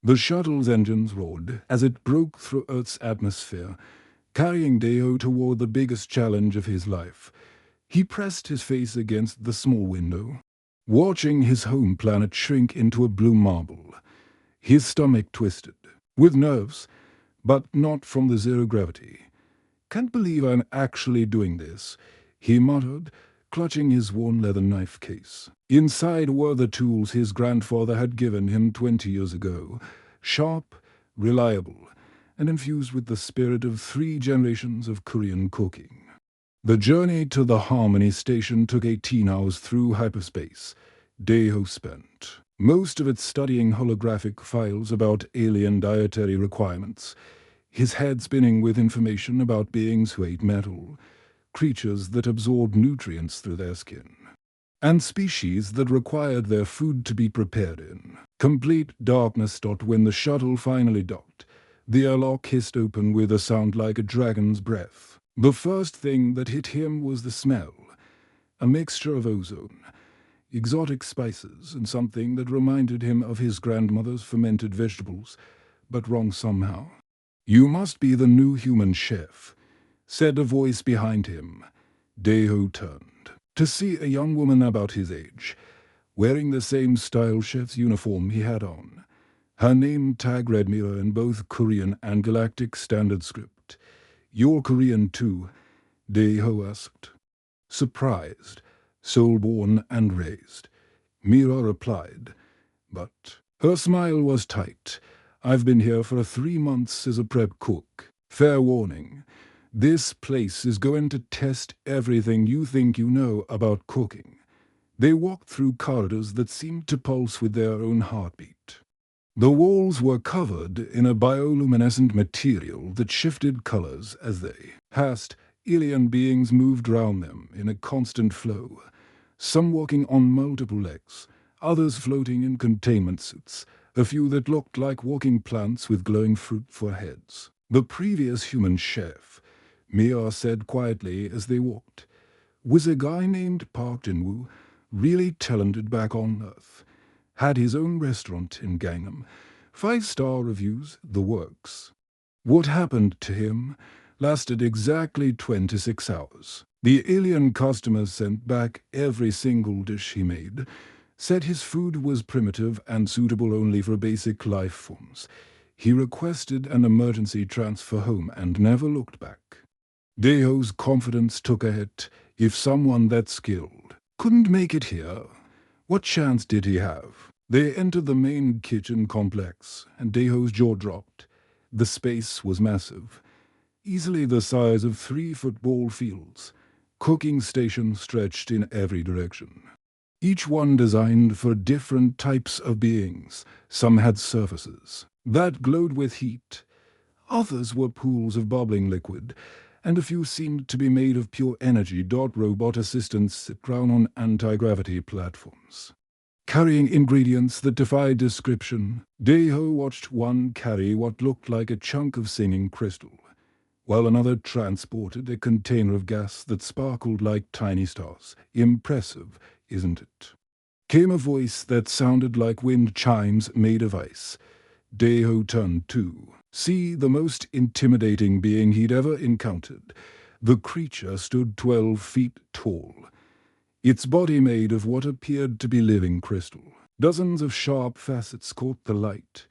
The shuttle's engines roared as it broke through Earth's atmosphere, carrying Deo toward the biggest challenge of his life. He pressed his face against the small window, watching his home planet shrink into a blue marble. His stomach twisted, with nerves, but not from the zero gravity. "Can't believe I'm actually doing this," he muttered, clutching his worn leather knife case. Inside were the tools his grandfather had given him 20 years ago, sharp, reliable, and infused with the spirit of 3 generations of Korean cooking. The journey to the Harmony Station took 18 hours through hyperspace. Daeho spent most of it studying holographic files about alien dietary requirements, his head spinning with information about beings who ate metal, creatures that absorbed nutrients through their skin, and species that required their food to be prepared in complete darkness. When the shuttle finally docked, the airlock hissed open with a sound like a dragon's breath. The first thing that hit him was the smell, a mixture of ozone, exotic spices, and something that reminded him of his grandmother's fermented vegetables, but wrong somehow. "You must be the new human chef," said a voice behind him. Daeho turned to see a young woman about his age, wearing the same style chef's uniform he had on. Her name tag read mirror in both Korean and Galactic Standard Script. "You're Korean too?" Daeho asked, surprised, soul-born and raised. Mira replied, but her smile was tight. "I've been here for 3 months as a prep cook. Fair warning, this place is going to test everything you think you know about cooking." They walked through corridors that seemed to pulse with their own heartbeat. The walls were covered in a bioluminescent material that shifted colors as they passed. Alien beings moved round them in a constant flow, some walking on multiple legs, others floating in containment suits, a few that looked like walking plants with glowing fruit for heads. "The previous human chef," Mia said quietly as they walked, "was a guy named Park Jin-woo, really talented back on Earth. Had his own restaurant in Gangnam, 5-star reviews, the works. What happened to him lasted exactly 26 hours. The alien customers sent back every single dish he made, said his food was primitive and suitable only for basic life forms. He requested an emergency transfer home and never looked back." Daeho's confidence took a hit. If someone that skilled couldn't make it here, what chance did he have? They entered the main kitchen complex, and Daeho's jaw dropped. The space was massive, easily the size of 3 football fields. Cooking stations stretched in every direction, each one designed for different types of beings. Some had surfaces that glowed with heat, others were pools of bubbling liquid, and a few seemed to be made of pure energy. Robot assistants sit down on anti-gravity platforms, carrying ingredients that defied description. Daeho watched one carry what looked like a chunk of singing crystal, while another transported a container of gas that sparkled like tiny stars. "Impressive, isn't it?" came a voice that sounded like wind chimes made of ice. Daeho turned to see the most intimidating being he'd ever encountered. The creature stood 12 feet tall, its body made of what appeared to be living crystal. Dozens of sharp facets caught the light,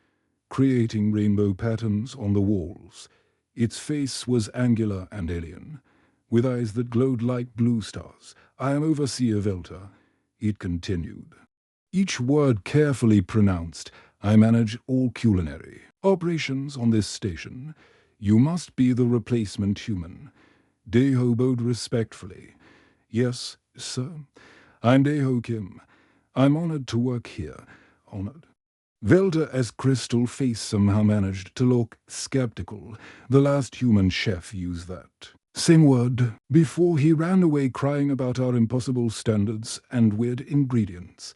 creating rainbow patterns on the walls. Its face was angular and alien, with eyes that glowed like blue stars. "I am Overseer Velta," it continued, each word carefully pronounced. "I manage all culinary operations on this station. You must be the replacement human." Daeho bowed respectfully. "Yes, sir. I'm Daeho Kim. I'm honored to work here." Honored? Velta's crystal face somehow managed to look skeptical. "The last human chef used that same word before he ran away crying about our impossible standards and weird ingredients."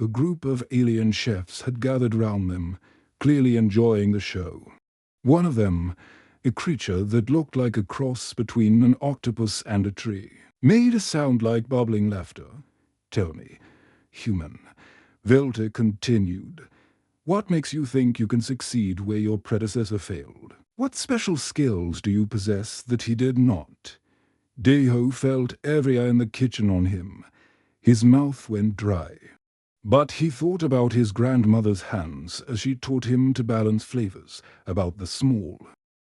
A group of alien chefs had gathered round them, clearly enjoying the show. One of them, a creature that looked like a cross between an octopus and a tree, made a sound like bubbling laughter. "Tell me, human," Velta continued, What makes you think you can succeed where your predecessor failed? What special skills do you possess that he did not? Deho felt every eye in the kitchen on him. His mouth went dry. But he thought about his grandmother's hands as she taught him to balance flavors, about the small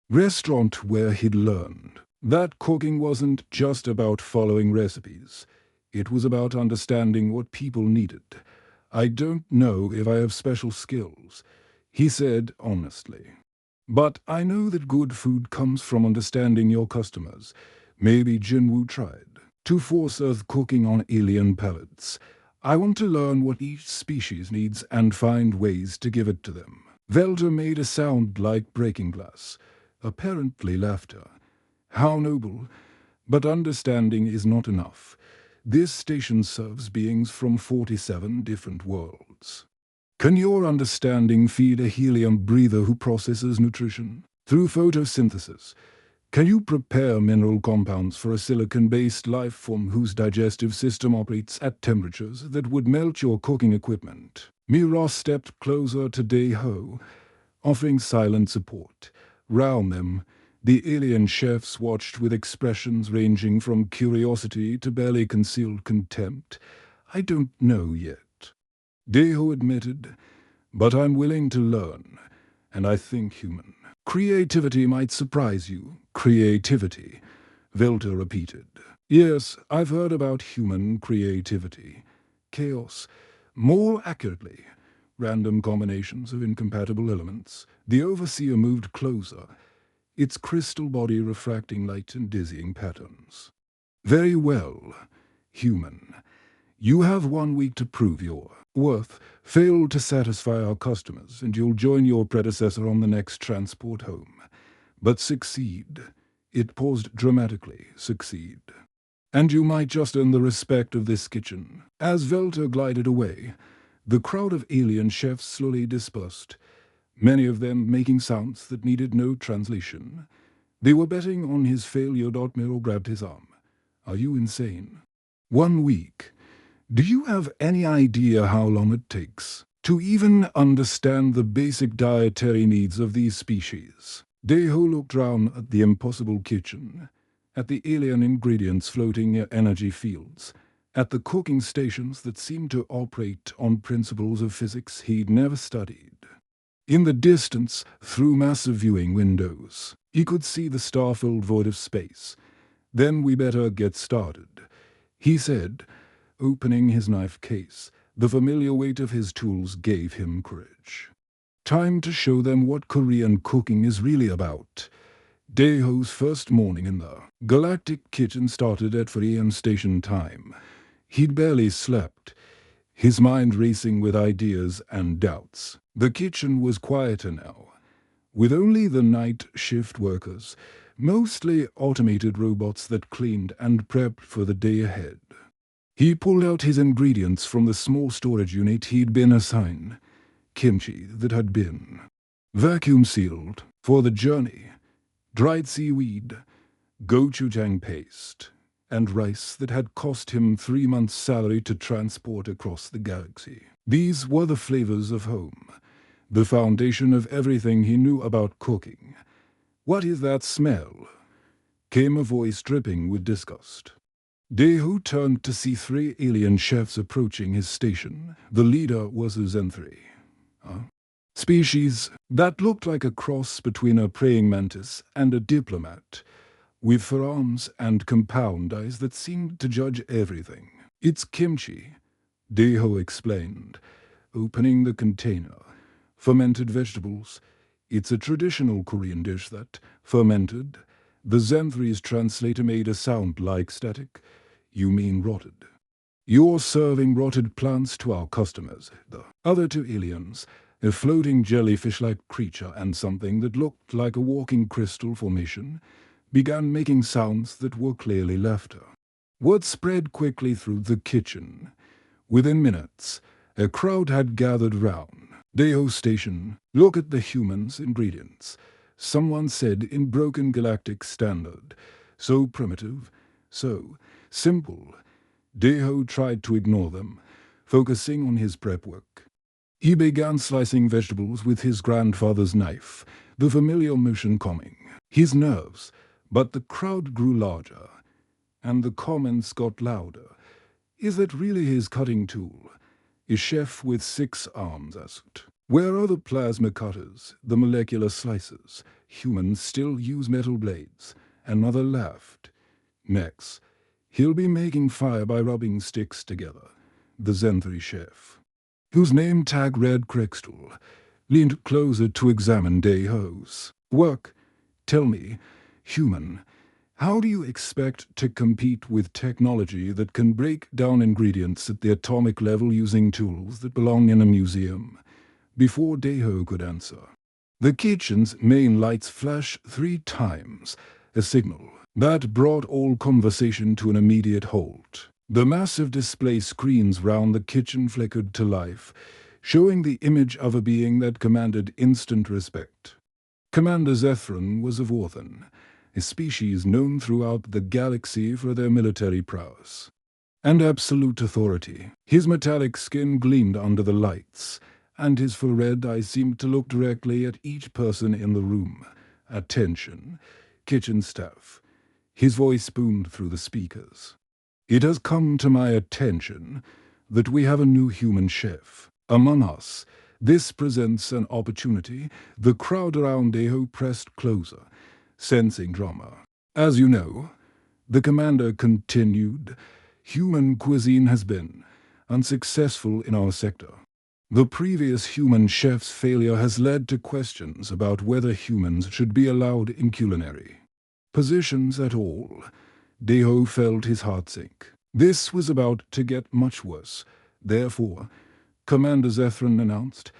restaurant where he'd learned that cooking wasn't just about following recipes. It was about understanding what people needed. I don't know if I have special skills, he said honestly. But I know that good food comes from understanding your customers. Maybe Jinwoo tried to force Earth cooking on alien palates. I want to learn what each species needs and find ways to give it to them. Velda made a sound like breaking glass, apparently laughter. How noble, but understanding is not enough. This station serves beings from 47 different worlds. Can your understanding feed a helium breather who processes nutrition through photosynthesis? Can you prepare mineral compounds for a silicon-based life form whose digestive system operates at temperatures that would melt your cooking equipment? Mira stepped closer to Deho, offering silent support. Round them, the alien chefs watched with expressions ranging from curiosity to barely concealed contempt. I don't know yet, Deho admitted, but I'm willing to learn, and I think human. Creativity might surprise you. Creativity, Velta repeated. Yes, I've heard about human creativity. Chaos. More accurately, random combinations of incompatible elements. The overseer moved closer, its crystal body refracting light in dizzying patterns. Very well, human. You have 1 week to prove your worth. Fail to satisfy our customers, and you'll join your predecessor on the next transport home. But succeed. It paused dramatically. Succeed. And you might just earn the respect of this kitchen. As Velta glided away, the crowd of alien chefs slowly dispersed, many of them making sounds that needed no translation. They were betting on his failure. Miro grabbed his arm. Are you insane? 1 week. Do you have any idea how long it takes to even understand the basic dietary needs of these species? Deho looked round at the impossible kitchen, at the alien ingredients floating near energy fields, at the cooking stations that seemed to operate on principles of physics he'd never studied. In the distance, through massive viewing windows, he could see the star-filled void of space. Then we better get started, he said, opening his knife case. The familiar weight of his tools gave him courage. Time to show them what Korean cooking is really about. Daeho's first morning in the galactic kitchen started at 3 a.m. station time. He'd barely slept, his mind racing with ideas and doubts. The kitchen was quieter now, with only the night shift workers, mostly automated robots that cleaned and prepped for the day ahead. He pulled out his ingredients from the small storage unit he'd been assigned. Kimchi that had been vacuum-sealed for the journey, dried seaweed, gochujang paste, and rice that had cost him 3 months' salary to transport across the galaxy. These were the flavors of home, the foundation of everything he knew about cooking. What is that smell? Came a voice dripping with disgust. Dehu turned to see 3 alien chefs approaching his station. The leader was a Zenthri, species that looked like a cross between a praying mantis and a diplomat, with forearms and compound eyes that seemed to judge everything. It's kimchi, Deho explained, opening the container. Fermented vegetables. It's a traditional Korean dish that, fermented, the Zenthri's translator made a sound like static. You mean rotted. You're serving rotted plants to our customers. The other 2 aliens, a floating jellyfish-like creature and something that looked like a walking crystal formation, began making sounds that were clearly laughter. Word spread quickly through the kitchen. Within minutes, a crowd had gathered round. Deho Station, look at the humans' ingredients, someone said in broken galactic standard. So primitive, so simple. Deho tried to ignore them, focusing on his prep work. He began slicing vegetables with his grandfather's knife, the familiar motion calming his nerves, but the crowd grew larger, and the comments got louder. "Is that really his cutting tool?" A chef with 6 arms asked. "Where are the plasma cutters, the molecular slicers? Humans still use metal blades." Another laughed. "Next, he'll be making fire by rubbing sticks together." The Zenthri chef, whose name tag read Crystal, leaned closer to examine Deho's work. "Tell me, human, how do you expect to compete with technology that can break down ingredients at the atomic level using tools that belong in a museum?" Before Deho could answer, the kitchen's main lights flashed 3 times, a signal that brought all conversation to an immediate halt. The massive display screens round the kitchen flickered to life, showing the image of a being that commanded instant respect. Commander Zethron was of Orthan, a species known throughout the galaxy for their military prowess and absolute authority. His metallic skin gleamed under the lights, and his full red eyes seemed to look directly at each person in the room. "Attention, kitchen staff." His voice boomed through the speakers. "It has come to my attention that we have a new human chef among us. This presents an opportunity." The crowd around Deho pressed closer, sensing drama. "As you know," the commander continued, "human cuisine has been unsuccessful in our sector. The previous human chef's failure has led to questions about whether humans should be allowed in culinary positions at all." Deho felt his heart sink. This was about to get much worse. "Therefore," Commander Zethron announced,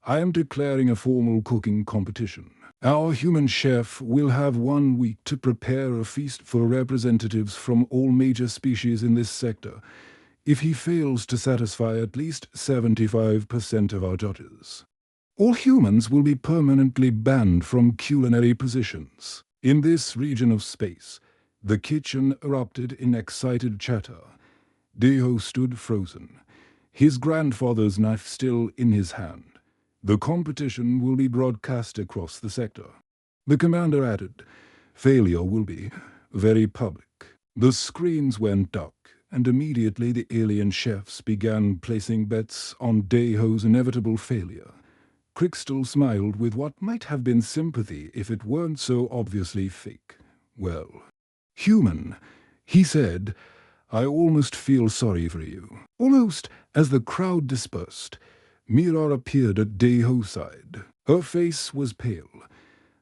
"I am declaring a formal cooking competition. Our human chef will have 1 week to prepare a feast for representatives from all major species in this sector. If he fails to satisfy at least 75% of our judges, all humans will be permanently banned from culinary positions." In this region of space, the kitchen erupted in excited chatter. Deho stood frozen, his grandfather's knife still in his hand. "The competition will be broadcast across the sector." The commander added, "Failure will be very public." The screens went dark, and immediately the alien chefs began placing bets on Deho's inevitable failure. Crystal smiled with what might have been sympathy if it weren't so obviously fake. "Well, human," he said, "I almost feel sorry for you." Almost as the crowd dispersed, Mira appeared at Deho's side. Her face was pale,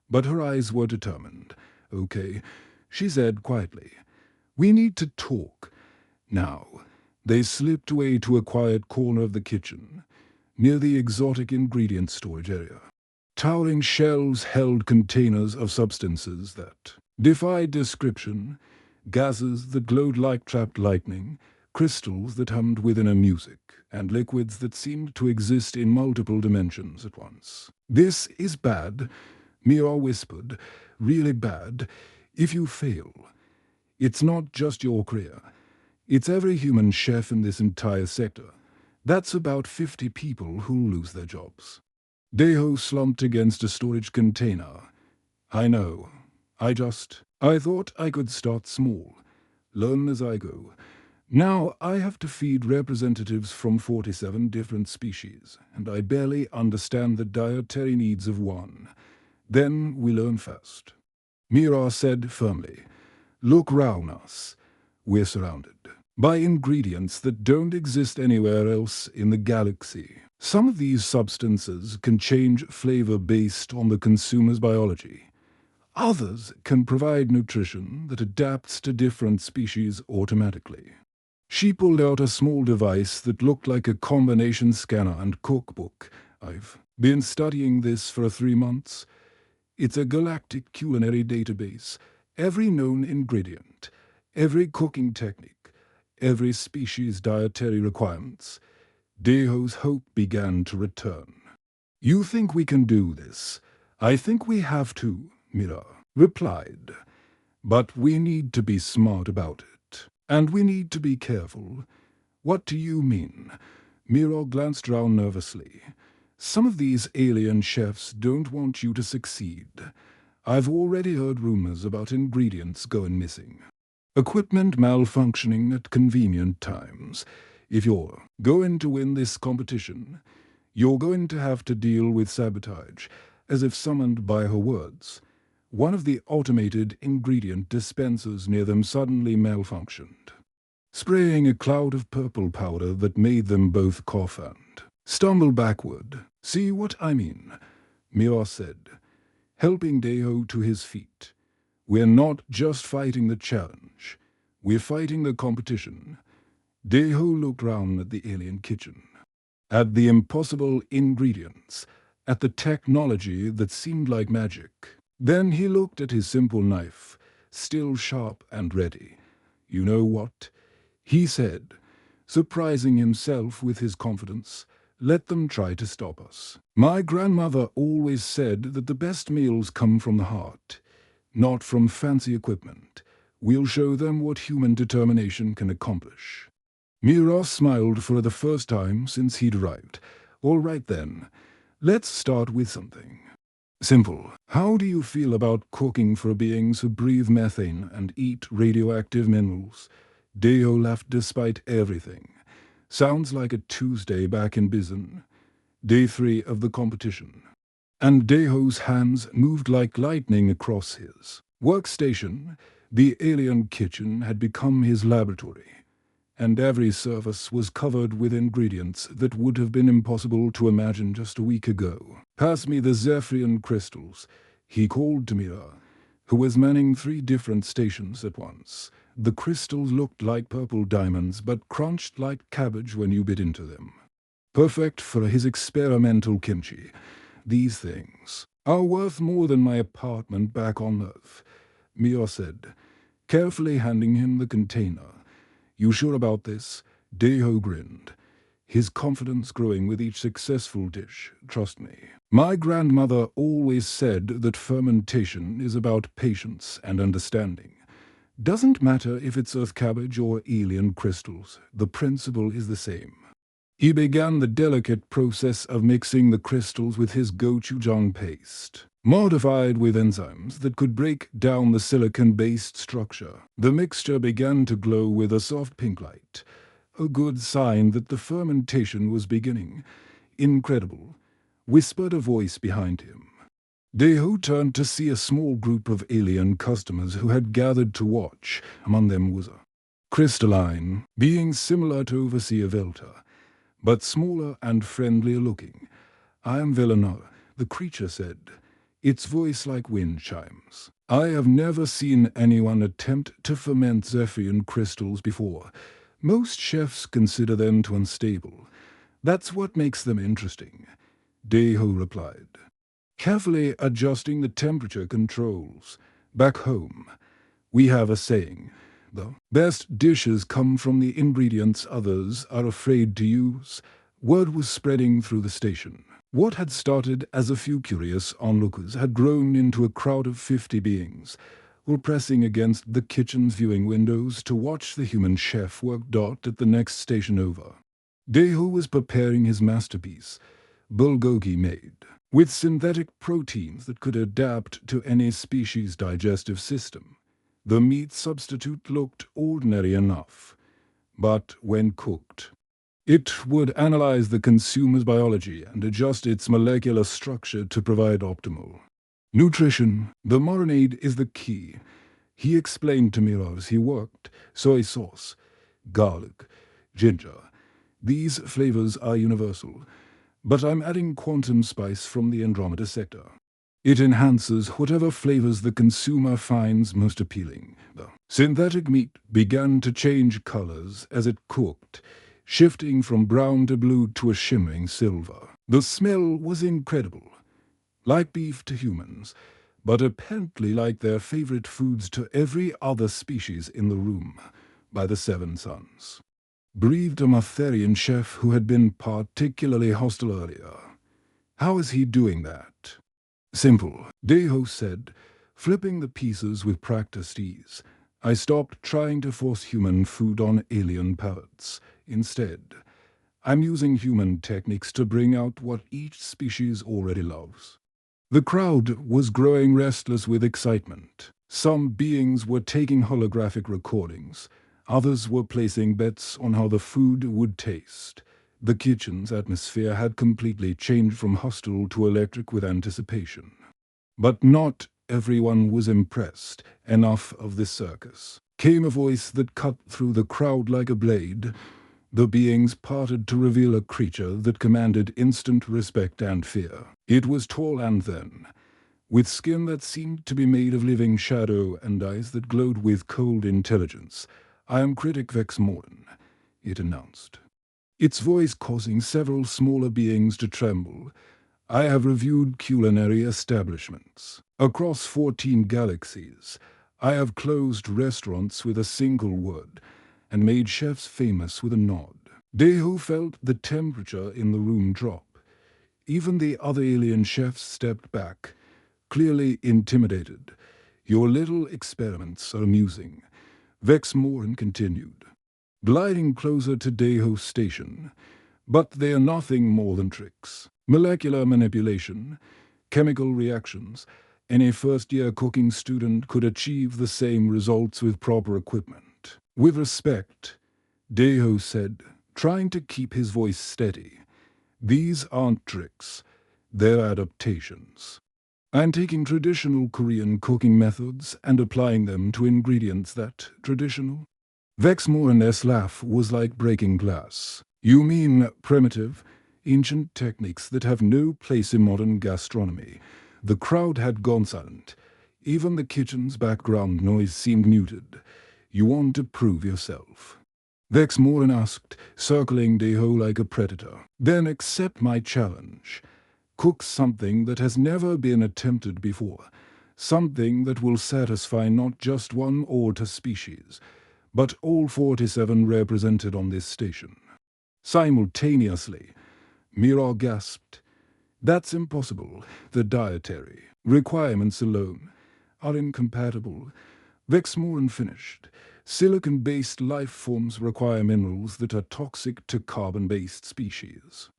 but her eyes were determined. "Okay," she said quietly. "We need to talk. Now." They slipped away to a quiet corner of the kitchen, near the exotic ingredient storage area. Towering shelves held containers of substances that defied description, gases that glowed like trapped lightning, crystals that hummed within a music, and liquids that seemed to exist in multiple dimensions at once. "This is bad," Mira whispered, "really bad. If you fail, it's not just your career. It's every human chef in this entire sector. That's about 50 people who'll lose their jobs." Deho slumped against a storage container. "I know. I thought I could start small, learn as I go. Now I have to feed representatives from 47 different species, and I barely understand the dietary needs of one. Then we learn fast." Mira said firmly, "Look round us. We're surrounded by ingredients that don't exist anywhere else in the galaxy. Some of these substances can change flavor based on the consumer's biology. Others can provide nutrition that adapts to different species automatically." She pulled out a small device that looked like a combination scanner and cookbook. "I've been studying this for 3 months. It's a galactic culinary database. Every known ingredient, every cooking technique, every species' dietary requirements." Deho's hope began to return. "You think we can do this?" "I think we have to," Mira replied. "But we need to be smart about it. And we need to be careful." "What do you mean?" Mira glanced round nervously. Some of these alien chefs don't want you to succeed. I've already heard rumors about ingredients going missing. Equipment malfunctioning at convenient times. If you're going to win this competition, you're going to have to deal with sabotage, as if summoned by her words. One of the automated ingredient dispensers near them suddenly malfunctioned, spraying a cloud of purple powder that made them both cough and stumble backward. See what I mean? Mira said, helping Deho to his feet. We're not just fighting the challenge. We're fighting the competition. Deho looked round at the alien kitchen, at the impossible ingredients, at the technology that seemed like magic. Then he looked at his simple knife, still sharp and ready. You know what? He said, surprising himself with his confidence. Let them try to stop us. My grandmother always said that the best meals come from the heart, not from fancy equipment. We'll show them what human determination can accomplish. Mira smiled for the first time since he'd arrived. All right then, let's start with something simple. How do you feel about cooking for beings who breathe methane and eat radioactive minerals? Deo laughed despite everything. Sounds like a Tuesday back in Bison. Day 3 of the competition. And Deho's hands moved like lightning across his workstation. The alien kitchen had become his laboratory, and every surface was covered with ingredients that would have been impossible to imagine just a week ago. Pass me the Zephyrian crystals, he called to Mira, who was manning 3 different stations at once. The crystals looked like purple diamonds, but crunched like cabbage when you bit into them. Perfect for his experimental kimchi. These things are worth more than my apartment back on Earth, Mira said, carefully handing him the container. You sure about this? Deho grinned, his confidence growing with each successful dish. Trust me. My grandmother always said that fermentation is about patience and understanding. Doesn't matter if it's earth cabbage or alien crystals, the principle is the same. He began the delicate process of mixing the crystals with his gochujang paste, modified with enzymes that could break down the silicon-based structure. The mixture began to glow with a soft pink light, a good sign that the fermentation was beginning. Incredible, whispered a voice behind him. Deho turned to see a small group of alien customers who had gathered to watch. Among them was a crystalline being similar to Overseer Velta, but smaller and friendlier looking. I am Villanelle, the creature said, its voice like wind chimes. I have never seen anyone attempt to ferment Zephyrian crystals before. Most chefs consider them too unstable. That's what makes them interesting, Deho replied, carefully adjusting the temperature controls. Back home, we have a saying, the best dishes come from the ingredients others are afraid to use. Word was spreading through the station. What had started as a few curious onlookers had grown into a crowd of 50 beings, all pressing against the kitchen's viewing windows to watch the human chef work dot at the next station over. Deho was preparing his masterpiece, bulgogi made, with synthetic proteins that could adapt to any species' digestive system. The meat substitute looked ordinary enough, but when cooked, it would analyze the consumer's biology and adjust its molecular structure to provide optimal nutrition. The marinade is the key, he explained to Mira as he worked. Soy sauce, garlic, ginger. These flavors are universal, but I'm adding quantum spice from the Andromeda sector. It enhances whatever flavors the consumer finds most appealing. The synthetic meat began to change colors as it cooked, shifting from brown to blue to a shimmering silver. The smell was incredible, like beef to humans, but apparently like their favorite foods to every other species in the room by the 7 Sons, breathed a Matherian chef who had been particularly hostile earlier. How is he doing that? Simple, Deho said, flipping the pieces with practiced ease. I stopped trying to force human food on alien palates. Instead, I'm using human techniques to bring out what each species already loves. The crowd was growing restless with excitement. Some beings were taking holographic recordings. Others were placing bets on how the food would taste. The kitchen's atmosphere had completely changed from hostile to electric with anticipation. But not everyone was impressed. Enough of this circus. Came a voice that cut through the crowd like a blade. The beings parted to reveal a creature that commanded instant respect and fear. It was tall and thin, with skin that seemed to be made of living shadow and eyes that glowed with cold intelligence. "I am Critic Vex Morton," it announced, its voice causing several smaller beings to tremble. "I have reviewed culinary establishments across 14 galaxies. I have closed restaurants with a single word and made chefs famous with a nod." Deho felt the temperature in the room drop. Even the other alien chefs stepped back, clearly intimidated. "Your little experiments are amusing," Vex Morin continued, gliding closer to Deho's station. "But they are nothing more than tricks. Molecular manipulation, chemical reactions. Any first-year cooking student could achieve the same results with proper equipment." "With respect," Deho said, trying to keep his voice steady, "these aren't tricks. They're adaptations. I'm taking traditional Korean cooking methods and applying them to ingredients that traditional." Vex Morin's laugh was like breaking glass. "You mean primitive, ancient techniques that have no place in modern gastronomy?" The crowd had gone silent. Even the kitchen's background noise seemed muted. "You want to prove yourself?" Vex Morin asked, circling Deho like a predator. "Then accept my challenge. Cook something that has never been attempted before. Something that will satisfy not just one Orta species, but all 47 represented on this station." Simultaneously, Mira gasped. "That's impossible. The dietary requirements alone are incompatible." Vex Morin finished. "Silicon-based life forms require minerals that are toxic to carbon-based species.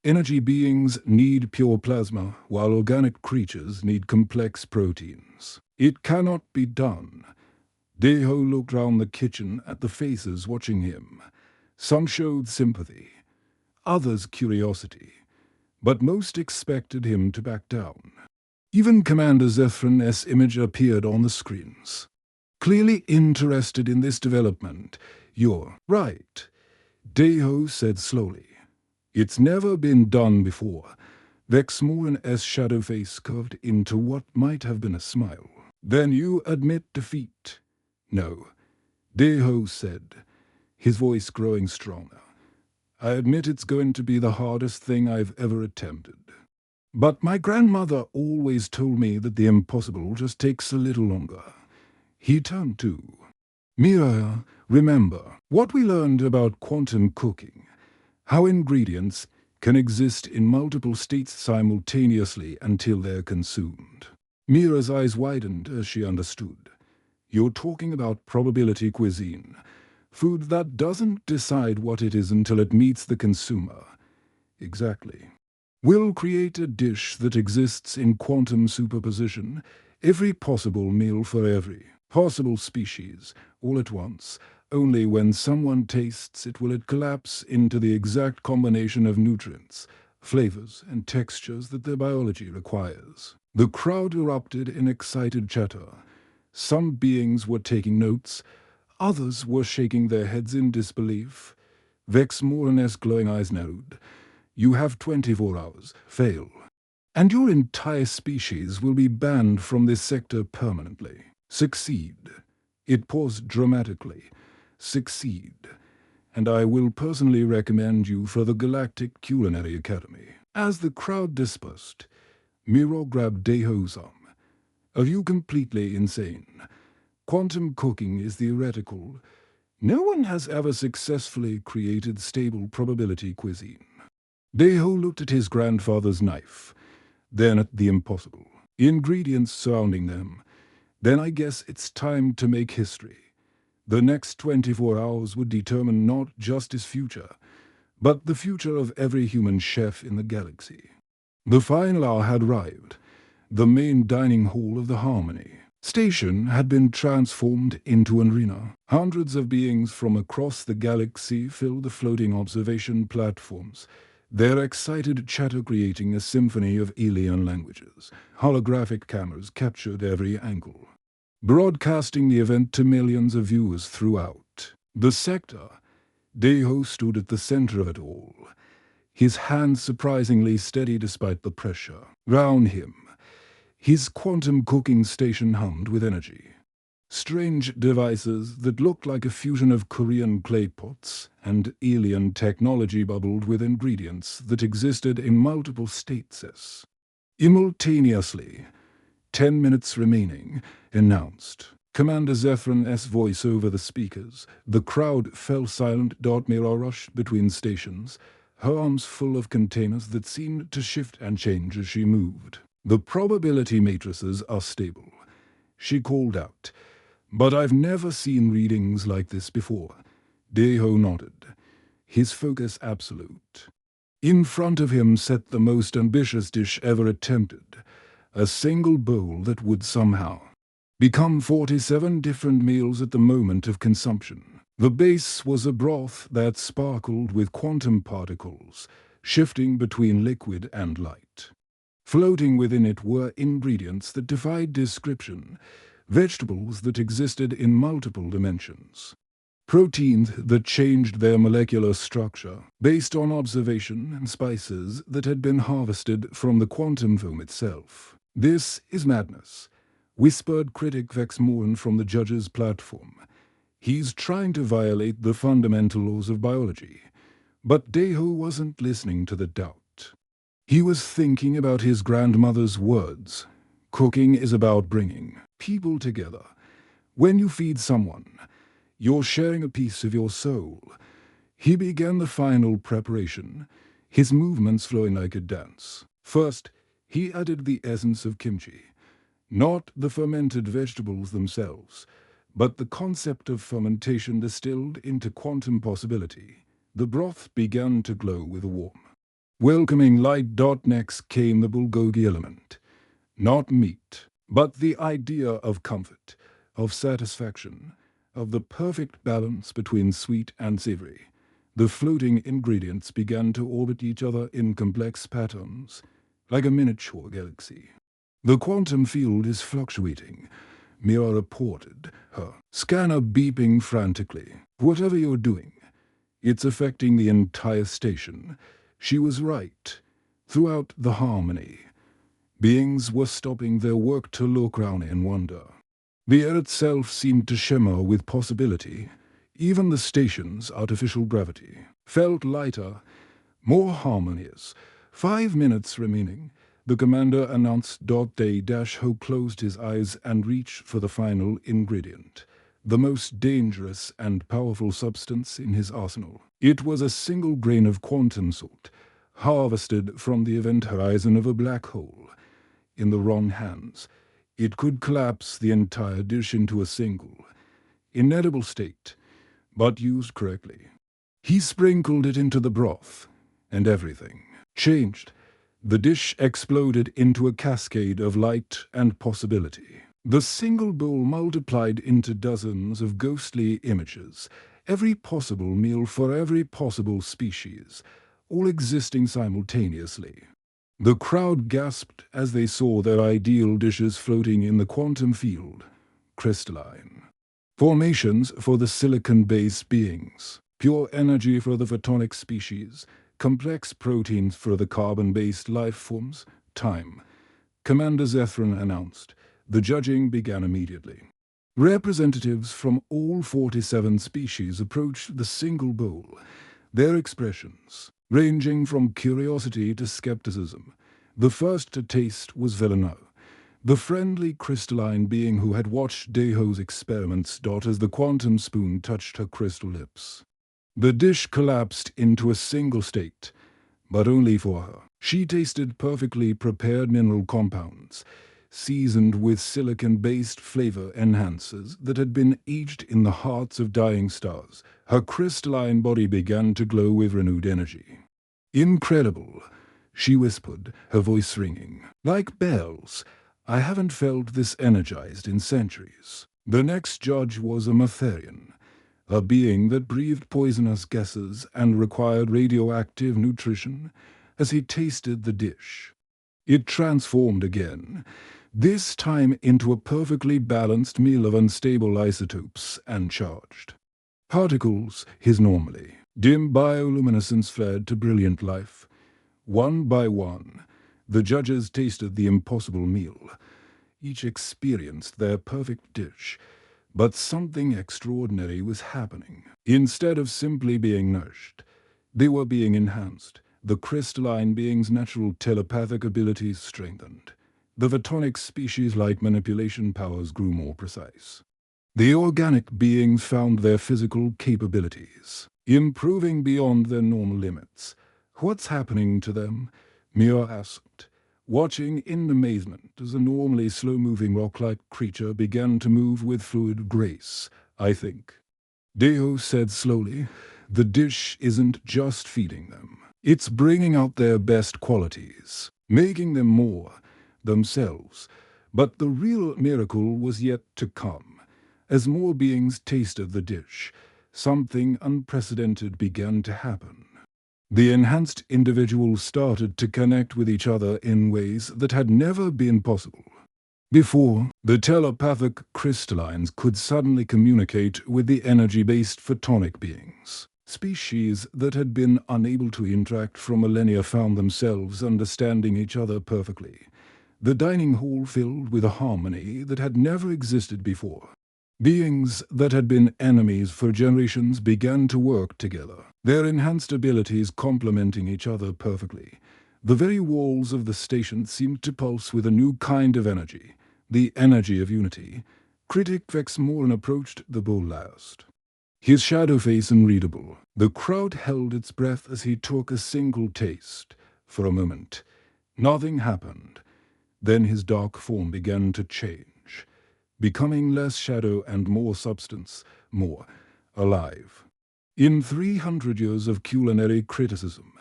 Energy beings need pure plasma, while organic creatures need complex proteins. It cannot be done." Deho looked round the kitchen at the faces watching him. Some showed sympathy, others curiosity, but most expected him to back down. Even Commander Zethran's image appeared on the screens. "Clearly interested in this development." "You're right," Deho said slowly. "It's never been done before." Vex Morin's shadow face curved into what might have been a smile. "Then you admit defeat?" "No," Deho said, his voice growing stronger. "I admit it's going to be the hardest thing I've ever attempted. But my grandmother always told me that the impossible just takes a little longer." He turned to Mira. "Remember what we learned about quantum cooking? How ingredients can exist in multiple states simultaneously until they're consumed." Mira's eyes widened as she understood. "You're talking about probability cuisine. Food that doesn't decide what it is until it meets the consumer." "Exactly. We'll create a dish that exists in quantum superposition, every possible meal for every possible species, all at once. Only when someone tastes it will it collapse into the exact combination of nutrients, flavors, and textures that their biology requires." The crowd erupted in excited chatter. Some beings were taking notes, others were shaking their heads in disbelief. Vex Morin's glowing eyes narrowed. "You have 24 hours. Fail, and your entire species will be banned from this sector permanently. Succeed." It paused dramatically. "Succeed, and I will personally recommend you for the Galactic Culinary Academy." As the crowd dispersed, Miro grabbed Deho's arm. "Are you completely insane? Quantum cooking is theoretical. No one has ever successfully created stable probability cuisine." Deho looked at his grandfather's knife, then at the impossible ingredients surrounding them. "Then I guess it's time to make history. The next 24 hours would determine not just his future, but the future of every human chef in the galaxy. The final hour had arrived. The main dining hall of the Harmony station had been transformed into an arena. Hundreds of beings from across the galaxy filled the floating observation platforms, their excited chatter creating a symphony of alien languages. Holographic cameras captured every angle, broadcasting the event to millions of viewers throughout the sector. Deho stood at the center of it all, his hands surprisingly steady despite the pressure. Round him, his quantum cooking station hummed with energy. Strange devices that looked like a fusion of Korean clay pots and alien technology bubbled with ingredients that existed in multiple states. Simultaneously, 10 minutes remaining, announced Commander Zephron's voice over the speakers. The crowd fell silent. Mira rushed between stations, her arms full of containers that seemed to shift and change as she moved. The probability matrices are stable, she called out. But I've never seen readings like this before. Deho nodded, his focus absolute. In front of him sat the most ambitious dish ever attempted, a single bowl that would somehow become 47 different meals at the moment of consumption. The base was a broth that sparkled with quantum particles, shifting between liquid and light. Floating within it were ingredients that defied description, vegetables that existed in multiple dimensions, proteins that changed their molecular structure based on observation, and spices that had been harvested from the quantum foam itself. "This is madness," whispered critic Vex Morn from the judge's platform. "He's trying to violate the fundamental laws of biology." But Deho wasn't listening to the doubt. He was thinking about his grandmother's words. Cooking is about bringing people together. When you feed someone, you're sharing a piece of your soul. He began the final preparation, his movements flowing like a dance. First, he added the essence of kimchi. Not the fermented vegetables themselves, but the concept of fermentation distilled into quantum possibility. The broth began to glow with a warm, welcoming light. Next came the bulgogi element. Not meat, but the idea of comfort, of satisfaction, of the perfect balance between sweet and savory. The floating ingredients began to orbit each other in complex patterns, like a miniature galaxy. "The quantum field is fluctuating," Mira reported, her scanner beeping frantically. "Whatever you're doing, it's affecting the entire station." She was right. Throughout the Harmony, beings were stopping their work to look around in wonder. The air itself seemed to shimmer with possibility. Even the station's artificial gravity felt lighter, more harmonious. 5 minutes remaining, the commander announced. Ho closed his eyes and reached for the final ingredient, the most dangerous and powerful substance in his arsenal. It was a single grain of quantum salt, harvested from the event horizon of a black hole. In the wrong hands, it could collapse the entire dish into a single, inedible state, but used correctly. He sprinkled it into the broth, and everything changed. The dish exploded into a cascade of light and possibility. The single bowl multiplied into dozens of ghostly images, every possible meal for every possible species, all existing simultaneously. The crowd gasped as they saw their ideal dishes floating in the quantum field, crystalline. Formations for the silicon-based beings, pure energy for the photonic species, complex proteins for the carbon-based life forms. Time, Commander Zephron announced. The judging began immediately. Representatives from all 47 species approached the single bowl, their expressions ranging from curiosity to skepticism. The first to taste was Villeneuve, the friendly crystalline being who had watched Deho's experiments. As the quantum spoon touched her crystal lips, the dish collapsed into a single state, but only for her. She tasted perfectly prepared mineral compounds, seasoned with silicon-based flavor enhancers that had been aged in the hearts of dying stars. Her crystalline body began to glow with renewed energy. "Incredible," she whispered, her voice ringing. "Like bells. I haven't felt this energized in centuries." The next judge was a Matherian, a being that breathed poisonous gases and required radioactive nutrition. As he tasted the dish, it transformed again, this time into a perfectly balanced meal of unstable isotopes and charged particles. His normally dim bioluminescence flared to brilliant life. One by one, the judges tasted the impossible meal. Each experienced their perfect dish, but something extraordinary was happening. Instead of simply being nourished, they were being enhanced. The crystalline being's natural telepathic abilities strengthened. The photonic species-like manipulation powers grew more precise. The organic beings found their physical capabilities improving beyond their normal limits. "What's happening to them?" Mia asked, watching in amazement as a normally slow-moving rock-like creature began to move with fluid grace. "I think," Deo said slowly, "the dish isn't just feeding them. It's bringing out their best qualities, making them more themselves." But the real miracle was yet to come. As more beings tasted the dish, something unprecedented began to happen. The enhanced individuals started to connect with each other in ways that had never been possible. Before, the telepathic crystallines could suddenly communicate with the energy-based photonic beings. Species that had been unable to interact for millennia found themselves understanding each other perfectly. The dining hall filled with a harmony that had never existed before. Beings that had been enemies for generations began to work together, their enhanced abilities complementing each other perfectly. The very walls of the station seemed to pulse with a new kind of energy, the energy of unity. Critic Vexmoran approached the bowl last, his shadow face unreadable. The crowd held its breath as he took a single taste. For a moment, nothing happened. Then his dark form began to change, becoming less shadow and more substance, more alive. "In 300 years of culinary criticism,"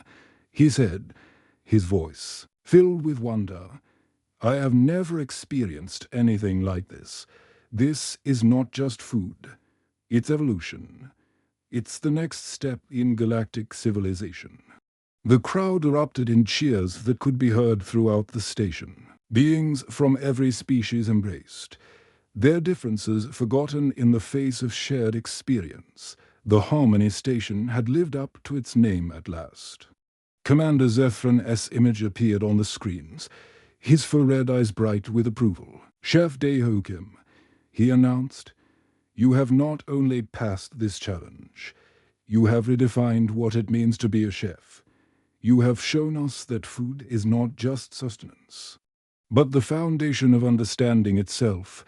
he said, his voice filled with wonder, "I have never experienced anything like this. This is not just food. It's evolution. It's the next step in galactic civilization." The crowd erupted in cheers that could be heard throughout the station. Beings from every species embraced, their differences forgotten in the face of shared experience. The Harmony Station had lived up to its name at last. Commander Zephron's image appeared on the screens, his full red eyes bright with approval. "Chef Daehokim," he announced, "you have not only passed this challenge, you have redefined what it means to be a chef. You have shown us that food is not just sustenance, but the foundation of understanding itself."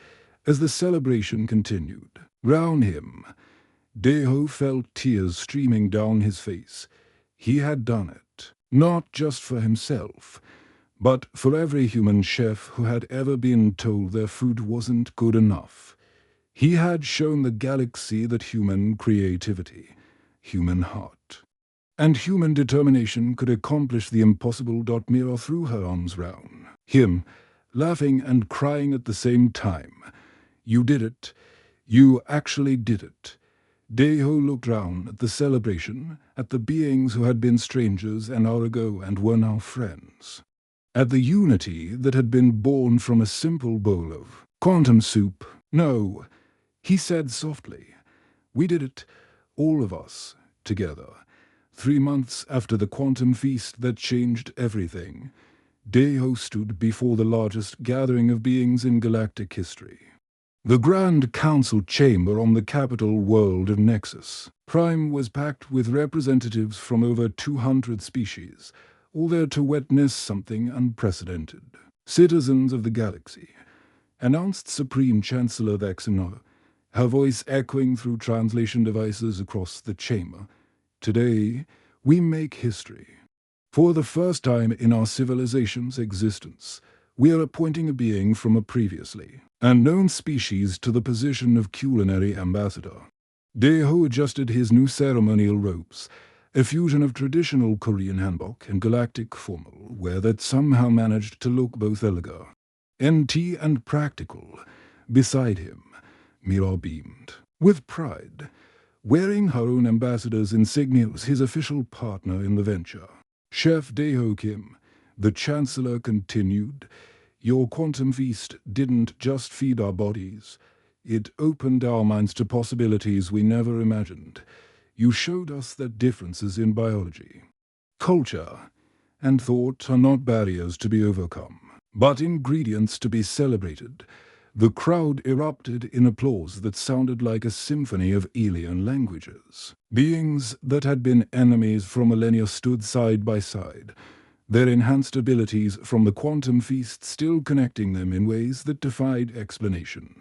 As the celebration continued, round him, Daeho felt tears streaming down his face. He had done it, not just for himself, but for every human chef who had ever been told their food wasn't good enough. He had shown the galaxy that human creativity, human heart, and human determination could accomplish the impossible. Mira threw her arms round him, laughing and crying at the same time. "You did it. You actually did it." Daeho looked round at the celebration, at the beings who had been strangers an hour ago and were now friends, at the unity that had been born from a simple bowl of quantum soup. "No," he said softly. "We did it, all of us, together. 3 months after the quantum feast that changed everything, Daeho stood before the largest gathering of beings in galactic history. The Grand Council chamber on the capital world of Nexus Prime was packed with representatives from over 200 species, all there to witness something unprecedented. "Citizens of the galaxy," announced Supreme Chancellor Vexenor, her voice echoing through translation devices across the chamber. "Today, we make history. For the first time in our civilization's existence, We are appointing a being from a previously unknown species to the position of culinary ambassador. Daeho adjusted his new ceremonial robes, a fusion of traditional Korean hanbok and galactic formal wear that somehow managed to look both elegant, and practical. Beside him, Mira beamed with pride, wearing her own ambassador's insignia as his official partner in the venture. Chef Daeho Kim, the Chancellor, continued, "Your quantum feast didn't just feed our bodies. It opened our minds to possibilities we never imagined. You showed us that differences in biology, culture, and thought are not barriers to be overcome, but ingredients to be celebrated." The crowd erupted in applause that sounded like a symphony of alien languages. Beings that had been enemies for millennia stood side by side, their enhanced abilities from the quantum feast still connecting them in ways that defied explanation.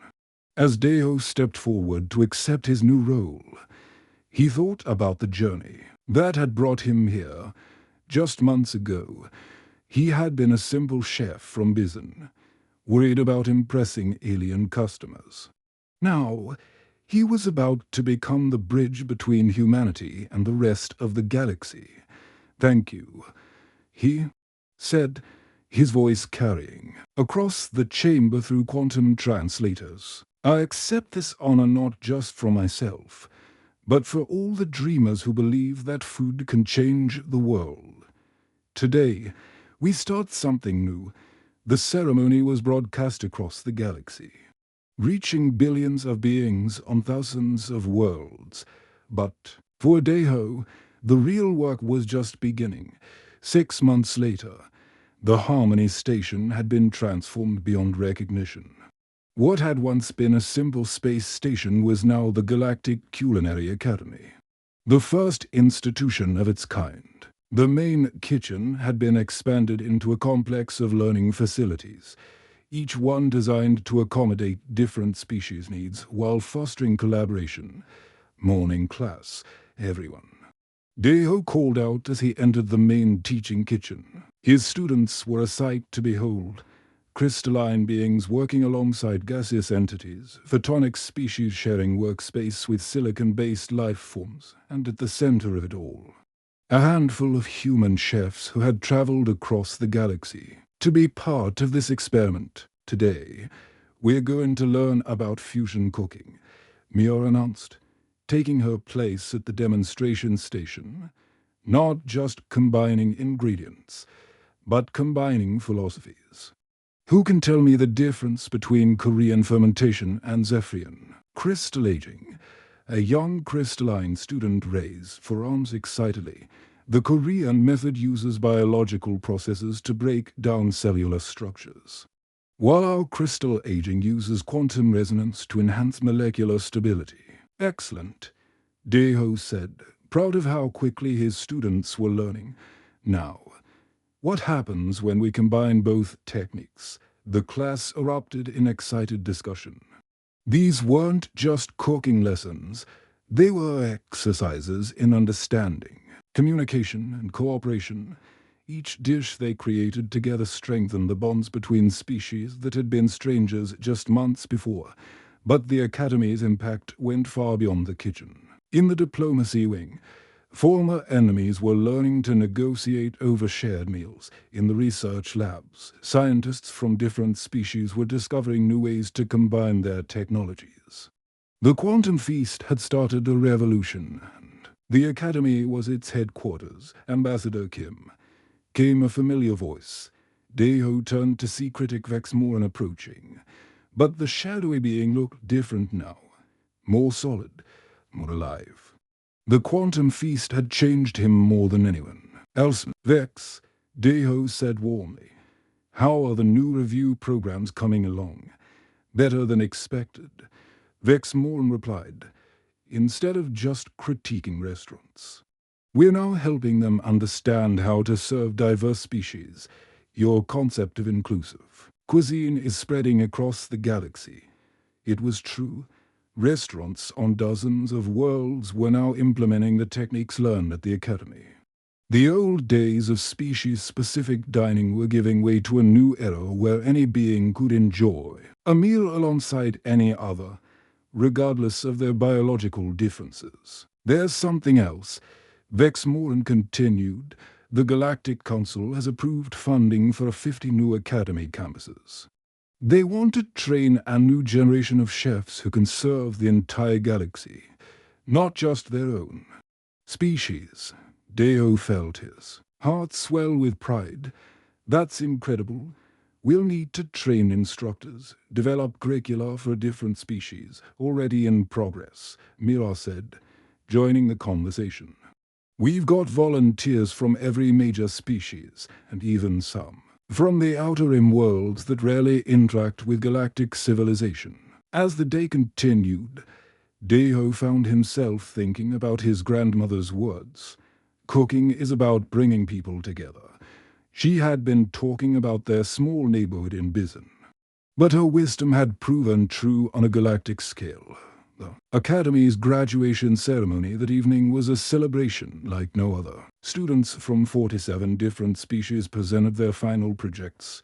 As Daeho stepped forward to accept his new role, he thought about the journey that had brought him here. Just months ago, he had been a simple chef from Bizen, worried about impressing alien customers. Now, he was about to become the bridge between humanity and the rest of the galaxy. "Thank you," he said, his voice carrying across the chamber through quantum translators. "I accept this honor not just for myself, but for all the dreamers who believe that food can change the world. Today, we start something new." The ceremony was broadcast across the galaxy, reaching billions of beings on thousands of worlds. But for Daeho, the real work was just beginning. 6 months later, the Harmony Station had been transformed beyond recognition. What had once been a simple space station was now the Galactic Culinary Academy, the first institution of its kind. The main kitchen had been expanded into a complex of learning facilities, each one designed to accommodate different species needs while fostering collaboration. "Morning class, everyone," Daeho called out as he entered the main teaching kitchen. His students were a sight to behold. Crystalline beings working alongside gaseous entities, photonic species sharing workspace with silicon-based life forms, and at the center of it all, a handful of human chefs who had traveled across the galaxy to be part of this experiment. "Today, we're going to learn about fusion cooking," Mia announced, taking her place at the demonstration station. "Not just combining ingredients, but combining philosophies. Who can tell me the difference between Korean fermentation and Zephyrian crystal aging?" A young crystalline student raised forearms excitedly. "The Korean method uses biological processes to break down cellular structures, while our crystal aging uses quantum resonance to enhance molecular stability." "Excellent," Daeho said, proud of how quickly his students were learning. "Now, what happens when we combine both techniques?" The class erupted in excited discussion. These weren't just cooking lessons, they were exercises in understanding, communication, and cooperation. Each dish they created together strengthened the bonds between species that had been strangers just months before. But the Academy's impact went far beyond the kitchen. In the diplomacy wing, former enemies were learning to negotiate over shared meals. In the research labs, scientists from different species were discovering new ways to combine their technologies. The quantum feast had started a revolution, and the Academy was its headquarters. Ambassador Kim came a familiar voice. Daeho turned to see critic Vex Moran approaching. But the shadowy being looked different now, more solid, more alive. The quantum feast had changed him more than anyone else. "Vex," Daeho said warmly, "how are the new review programs coming along?" "Better than expected," Vex Moran replied. "Instead of just critiquing restaurants, we're now helping them understand how to serve diverse species. Your concept of inclusive cuisine is spreading across the galaxy." It was true. Restaurants on dozens of worlds were now implementing the techniques learned at the Academy. The old days of species-specific dining were giving way to a new era where any being could enjoy a meal alongside any other, regardless of their biological differences. There's something else. Vexmoran continued. The Galactic Council has approved funding for 50 new academy campuses. They want to train a new generation of chefs who can serve the entire galaxy, not just their own species. Deo felt his heart swell with pride. That's incredible. We'll need to train instructors, develop curricula for different species, already in progress, Mira said, joining the conversation. We've got volunteers from every major species, and even some from the outer rim worlds that rarely interact with galactic civilization. As the day continued, Deho found himself thinking about his grandmother's words. Cooking is about bringing people together. She had been talking about their small neighborhood in Bizon. But her wisdom had proven true on a galactic scale. The Academy's graduation ceremony that evening was a celebration like no other. Students from 47 different species presented their final projects,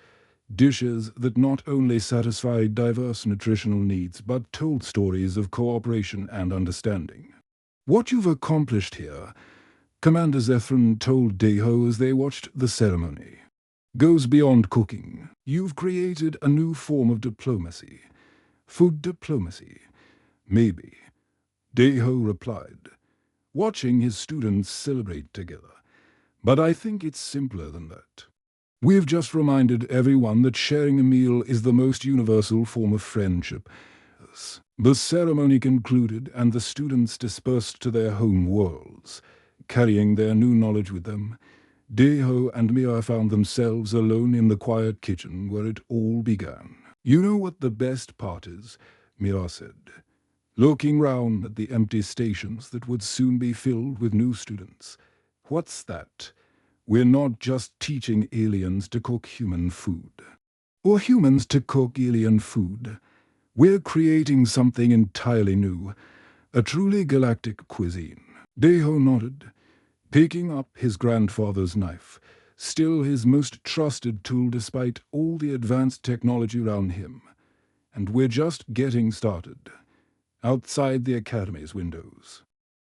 dishes that not only satisfied diverse nutritional needs but told stories of cooperation and understanding. What you've accomplished here, Commander Zethran told Deho as they watched the ceremony, goes beyond cooking. You've created a new form of diplomacy. Food diplomacy. Maybe, Deho replied, watching his students celebrate together. But I think it's simpler than that. We've just reminded everyone that sharing a meal is the most universal form of friendship. The ceremony concluded and the students dispersed to their home worlds, carrying their new knowledge with them. Deho and Mia found themselves alone in the quiet kitchen where it all began. You know what the best part is, Mia said, looking round at the empty stations that would soon be filled with new students. What's that? We're not just teaching aliens to cook human food, or humans to cook alien food. We're creating something entirely new, a truly galactic cuisine. Deho nodded, picking up his grandfather's knife, still his most trusted tool despite all the advanced technology around him. And we're just getting started. Outside the Academy's windows,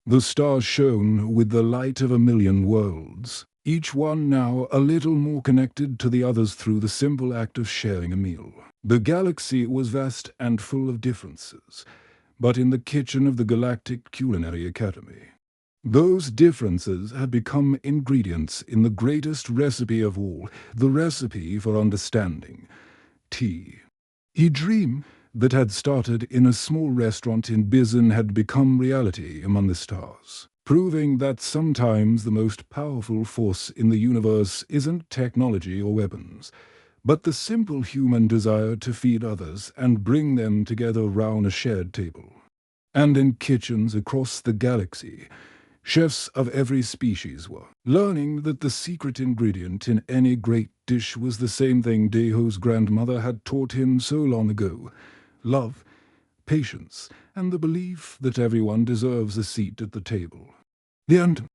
the stars shone with the light of 1,000,000 worlds, each one now a little more connected to the others through the simple act of sharing a meal. The galaxy was vast and full of differences, but in the kitchen of the Galactic Culinary Academy, those differences had become ingredients in the greatest recipe of all, the recipe for understanding, tea. A dream that had started in a small restaurant in Bizon had become reality among the stars, proving that sometimes the most powerful force in the universe isn't technology or weapons, but the simple human desire to feed others and bring them together round a shared table. And in kitchens across the galaxy, chefs of every species were learning that the secret ingredient in any great dish was the same thing Deho's grandmother had taught him so long ago: love, patience, and the belief that everyone deserves a seat at the table. The end.